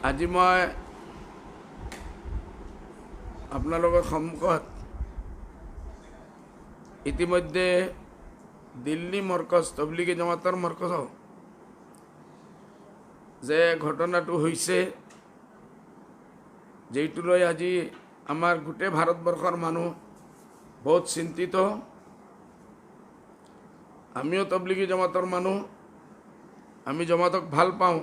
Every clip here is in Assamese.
আজি মই আপোনালোকৰ সন্মুখত ইতিমধ্যে দিল্লী মৰকজ তবলিগী জমাতৰ মৰকজ যে ঘটনাটো হৈছে যেইটো লৈ আজি আমাৰ গোটেই ভাৰতবৰ্ষৰ মানুহ বহুত চিন্তিত। আমিও তবলিগী জমাতৰ মানুহ, আমি জমাতক ভাল পাওঁ,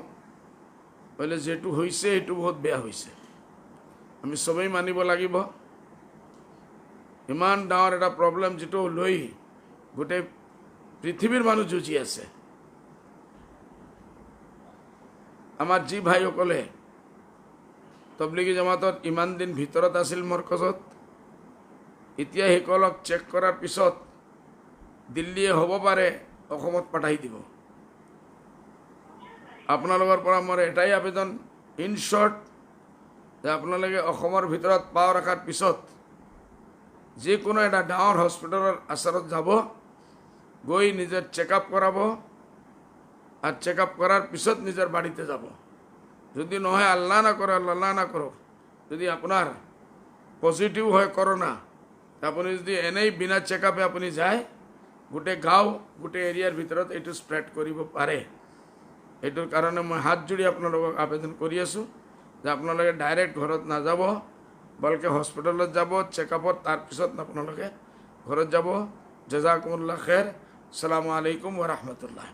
বলে যেটো হৈছে সেইটো বহুত বেয়া হৈছে, আমি সবেই মানিব লাগিব। ইমান ডাঙৰ এটা প্ৰব্লেম যেটো লৈ গোটেই পৃথিৱীৰ মানুহ যুঁজি আছে। আমাৰ যি ভাইসকলে তবলিগী জমাতত ইমান দিন ভিতৰত আছিল মৰকজত, এতিয়া সেইসকলক চেক কৰাৰ পিছত দিল্লীয়ে হ'ব পাৰে অসমত পঠাই দিব। আপোনালোকৰ পৰা মোৰ এটাই আবেদন, ইন শৰ্ট, যে আপোনালোকে অসমৰ ভিতৰত পাও ৰখাৰ পিছত যিকোনো এটা ডাঙৰ হস্পিটেলৰ আচাৰত যাব, গৈ নিজৰ চেকআপ কৰাব, আর চেকআপ করার পিছত নিজের বাড়িতে যাব। যদি নহয় আল্লাহ না করো যদি আপনার পজিটিভ হয় করোনা, আপনি যদি এনেই বিনা চেকআপে আপনি যায়, গোটেই গাঁও গোটেই এরিয়ার ভিতৰত এইটো স্প্ৰেড কৰিব পাৰে। এইটোৰ কাৰণে মই হাত জোড়ি আপোনালোকক আবেদন কৰি আছোঁ যে আপোনালোকে ডাইৰেক্ট ঘৰত নাযাব, বলকে হস্পিটেলত যাব চেকআপত, তাৰপিছত আপোনালোকে ঘৰত যাব। জাজাকুমুল্লাহ খেৰ। আসসালামু আলাইকুম ওয়া ৰাহমাতুল্লাহ।